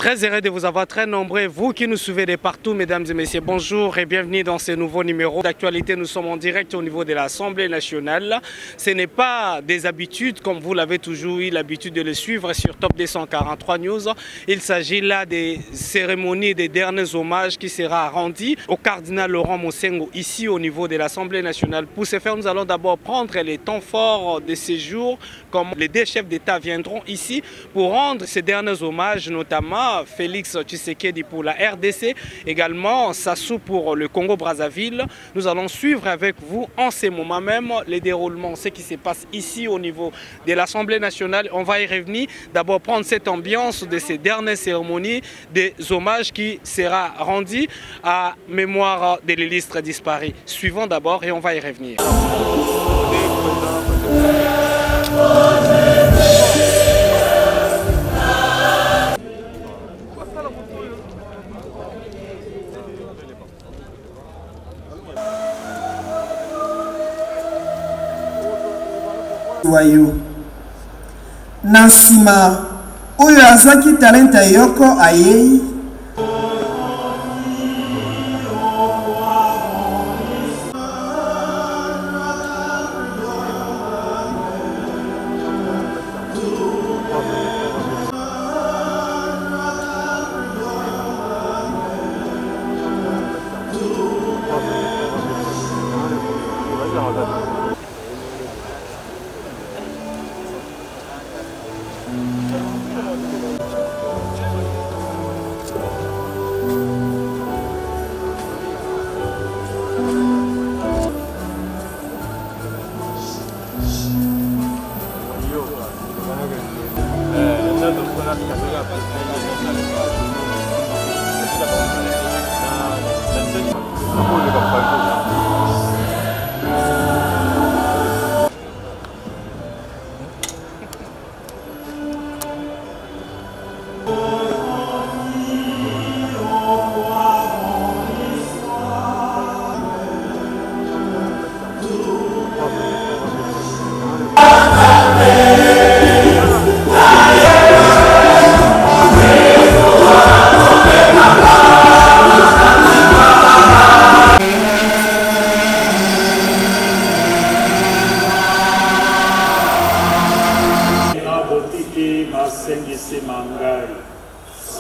Très heureux de vous avoir très nombreux, vous qui nous suivez de partout, mesdames et messieurs. Bonjour et bienvenue dans ce nouveau numéro d'actualité. Nous sommes en direct au niveau de l'Assemblée nationale. Ce n'est pas des habitudes comme vous l'avez toujours eu l'habitude de le suivre sur Top 243 News. Il s'agit là des cérémonies, des derniers hommages qui sera rendu au cardinal Laurent Mosengo ici au niveau de l'Assemblée nationale. Pour ce faire, nous allons d'abord prendre les temps forts de ces jours, comme les deux chefs d'État viendront ici pour rendre ces derniers hommages, notamment Félix Tshisekedi pour la RDC, également Sassou pour le Congo-Brazzaville. Nous allons suivre avec vous en ce moment même les déroulements, ce qui se passe ici au niveau de l'Assemblée nationale. On va y revenir, d'abord prendre cette ambiance de ces dernières cérémonies, des hommages qui sera rendu à mémoire de l'illustre disparu. Suivons d'abord et on va y revenir. Wayo Nansima oyo azaki talenta yoko ayei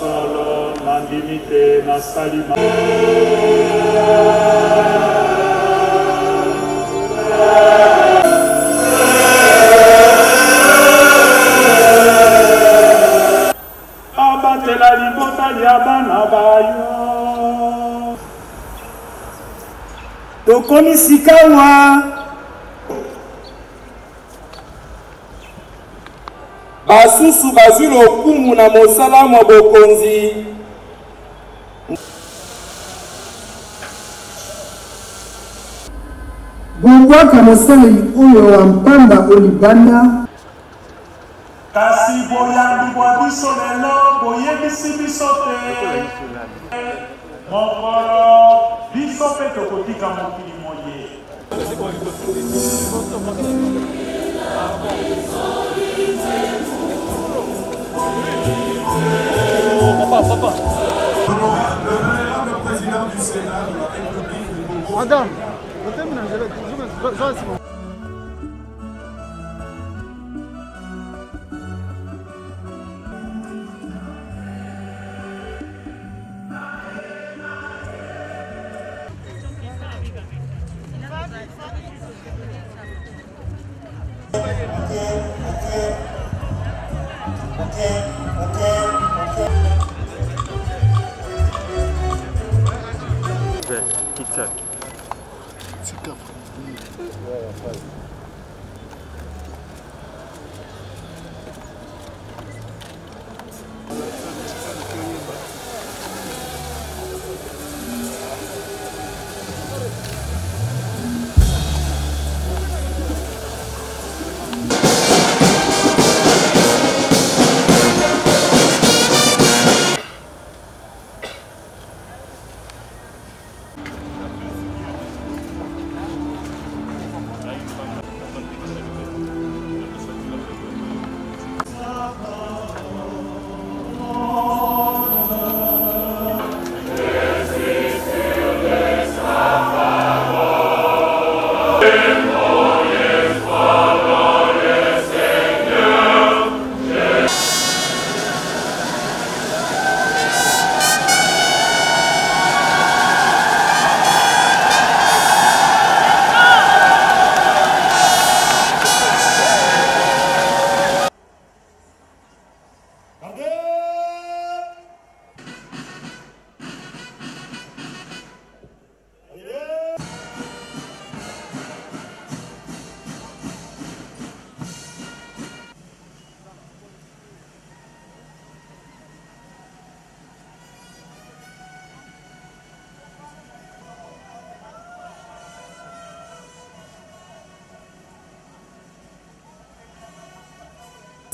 Solo mandimite na salima. Abatela libota ya bana bayo. Tokomi sikawa. Basusu bazwi lokumu na mosala mwa bokonzi. Bongwaka mosaleli oyo wa mpamba olibanda Kasi boyambi bwa biso lelo boyebisi biso te. Mokolo biso mpe tokotika mokili moye. Papa. Le président du Sénat de la République du Congo. Madame,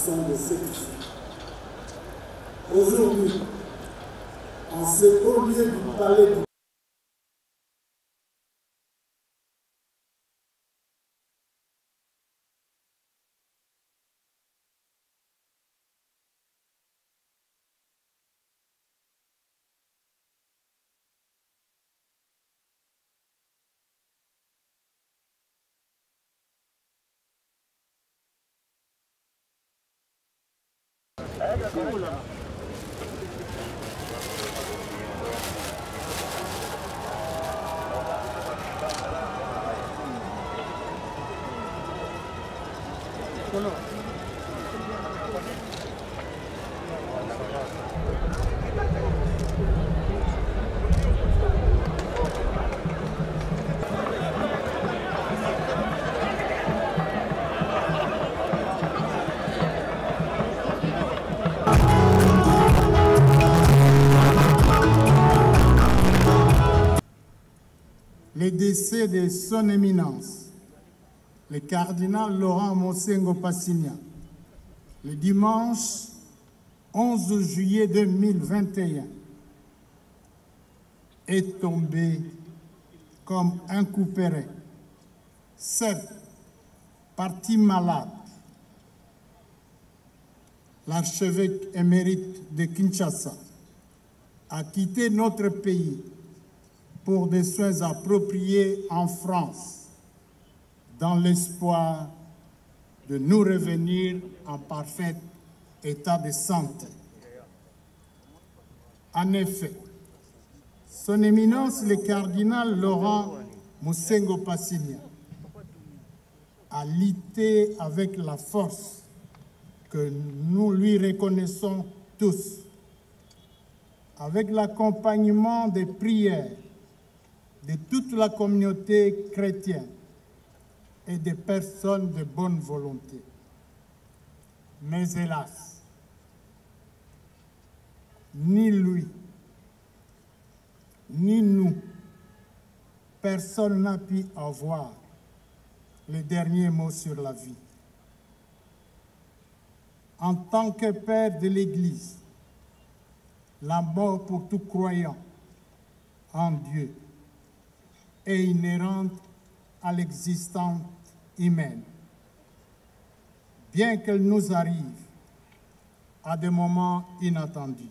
De cette vie. Aujourd'hui, en ce haut lieu du palais du le décès de son éminence, le cardinal Laurent Mosengo Passigna, le dimanche 11 juillet 2021, est tombé comme un couperet. Certes, parti malade, l'archevêque émérite de Kinshasa a quitté notre pays pour des soins appropriés en France, dans l'espoir de nous revenir en parfait état de santé. En effet, son éminence le cardinal Laurent Mosengo Passigna a lutté avec la force que nous lui reconnaissons tous, avec l'accompagnement des prières de toute la communauté chrétienne et des personnes de bonne volonté. Mais hélas, ni lui, ni nous, personne n'a pu avoir le dernier mot sur la vie. En tant que père de l'Église, la mort pour tout croyant en Dieu est inhérente à l'existence humaine. Bien qu'elle nous arrive à des moments inattendus,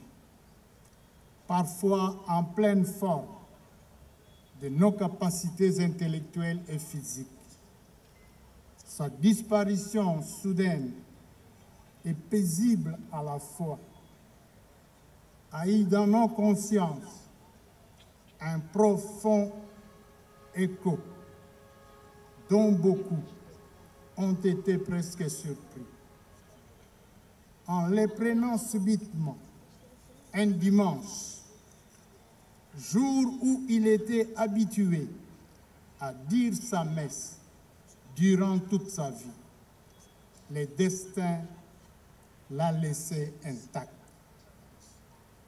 parfois en pleine forme de nos capacités intellectuelles et physiques. Sa disparition soudaine et paisible à la fois a eu dans nos consciences un profond écho dont beaucoup ont été presque surpris. En les prenant subitement un dimanche, jour où il était habitué à dire sa messe durant toute sa vie, le destin l'a laissé intact.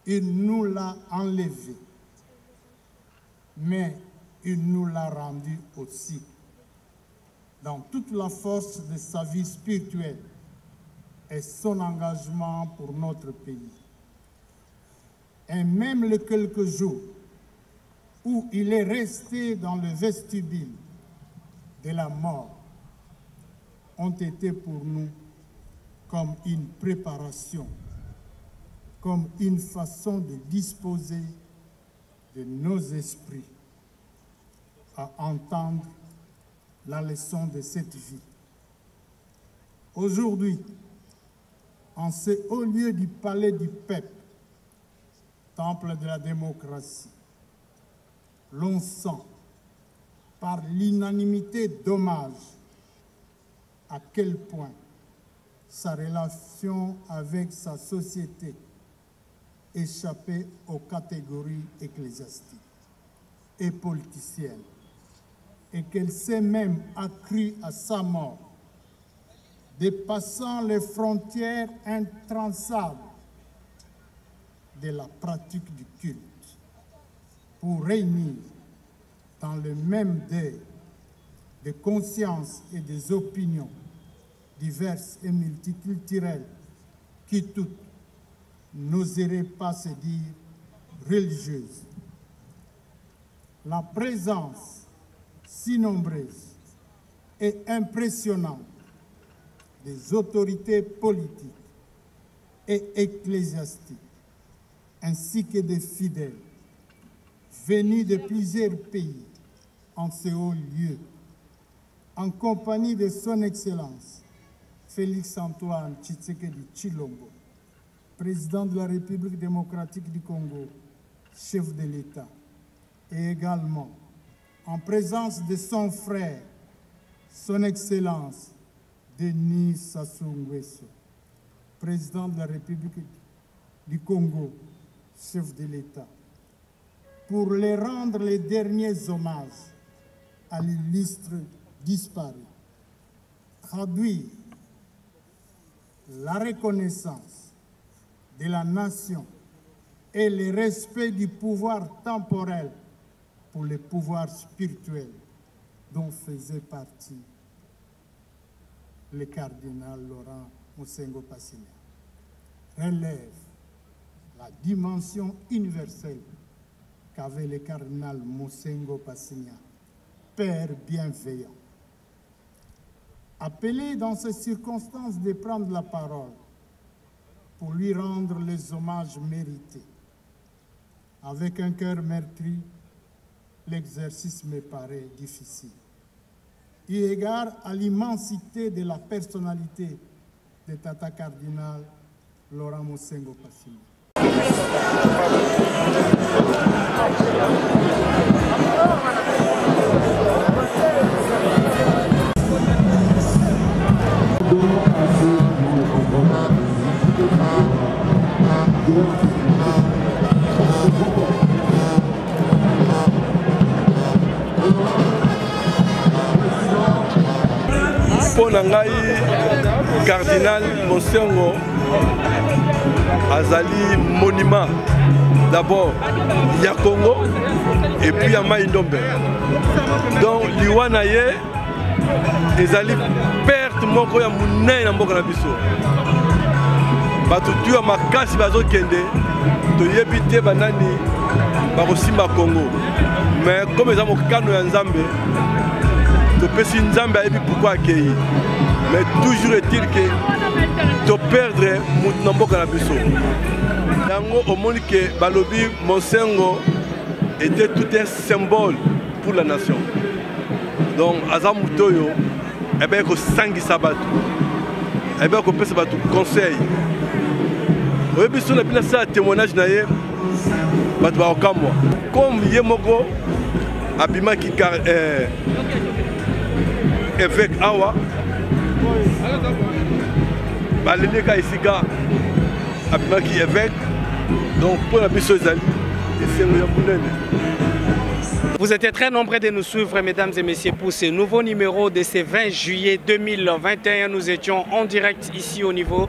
Il nous l'a enlevé, mais il nous l'a rendu aussi, dans toute la force de sa vie spirituelle et son engagement pour notre pays. Et même les quelques jours où il est resté dans le vestibule de la mort ont été pour nous comme une préparation, comme une façon de disposer de nos esprits à entendre la leçon de cette vie. Aujourd'hui, en ce haut lieu du palais du peuple, temple de la démocratie, l'on sent par l'unanimité d'hommage à quel point sa relation avec sa société échappée aux catégories ecclésiastiques et politiciennes, et qu'elle s'est même accrue à sa mort, dépassant les frontières intransables de la pratique du culte, pour réunir dans le même deuil des consciences et des opinions diverses et multiculturelles qui toutes n'oseraient pas se dire religieuses. La présence si nombreuse et impressionnante des autorités politiques et ecclésiastiques, ainsi que des fidèles venus de plusieurs pays en ce haut lieu, en compagnie de son Excellence Félix-Antoine Tshisekedi Tshilombo, président de la République démocratique du Congo, chef de l'État, et également en présence de son frère, son Excellence Denis Sassou Nguesso, président de la République du Congo, chef de l'État, pour les rendre les derniers hommages à l'illustre disparu, traduire la reconnaissance de la nation et le respect du pouvoir temporel pour le pouvoir spirituel dont faisait partie le cardinal Laurent Mosengo Passigna, relève la dimension universelle qu'avait le cardinal Mosengo Passigna, Père bienveillant. Appelé dans ces circonstances de prendre la parole pour lui rendre les hommages mérités, avec un cœur meurtri, l'exercice me paraît difficile. Eu égard à l'immensité de la personnalité de Tata Cardinal Laurent Mosengo Passigna. Pour ngai cardinal Mosengo azali monument d'abord ya Congo et puis ya Mai Ndombe. Donc liwana ye ezali perte moko ya munene na mboka na biso. Bato tuya makasi bazokende toyebi te banani bakosimba Congo. Mais comme eza mokano ya Nzambe topesi Nzambe ayebi pourquoi accueillir. Mais toujours est-il que to perdre mutu na mboka na biso. Yango omoni ke balobi Mosengo était tout un symbole pour la nation. Donc aza mutu oyo ebe ko sangisa bato. Ebe ko pesa bato conseil. Oyebi so na bina sa témoignage na ye bato ba okamwa. Comme ye moko abimaki évêque awa baleleka esika abimaki évêque, donc pour la biso ezali esengo ya munene. Vous étiez très nombreux de nous suivre, mesdames et messieurs, pour ce nouveau numéro de ce 20 juillet 2021. Nous étions en direct ici au niveau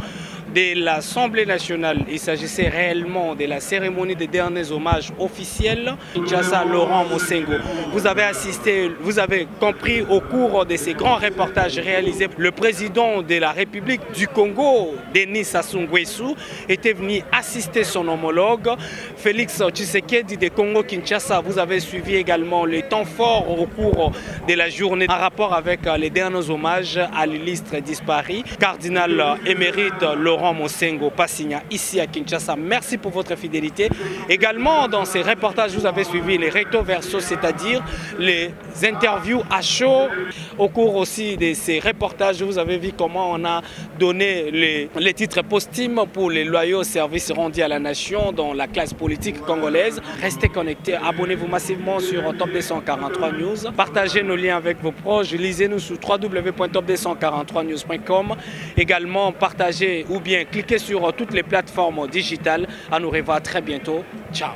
de l'Assemblée nationale. Il s'agissait réellement de la cérémonie des derniers hommages officiels Kinshasa Laurent Mosengo. Vous avez assisté, vous avez compris au cours de ces grands reportages réalisés, le président de la République du Congo, Denis Sassou Nguesso, était venu assister son homologue Félix Tshisekedi de Congo Kinshasa. Vous avez suivi également les temps forts au cours de la journée en rapport avec les derniers hommages à l'illustre disparu, cardinal émérite Laurent Laurent Mosengo Passigna, ici à Kinshasa. Merci pour votre fidélité. Également, dans ces reportages, vous avez suivi les recto verso, c'est-à-dire les interviews à chaud. Au cours aussi de ces reportages, vous avez vu comment on a donné les titres posthumes pour les loyaux services rendus à la nation dans la classe politique congolaise. Restez connectés, abonnez-vous massivement sur Top 243 News. Partagez nos liens avec vos proches, lisez-nous sur www.top243news.com. Également, partagez ou bien cliquez sur toutes les plateformes digitales. À nous revoir très bientôt. Ciao.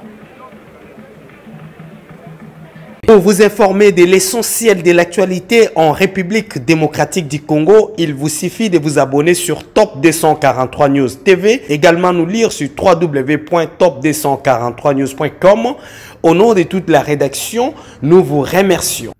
Pour vous informer de l'essentiel de l'actualité en République démocratique du Congo, il vous suffit de vous abonner sur Top 243 News TV. Également nous lire sur www.top243news.com. Au nom de toute la rédaction, nous vous remercions.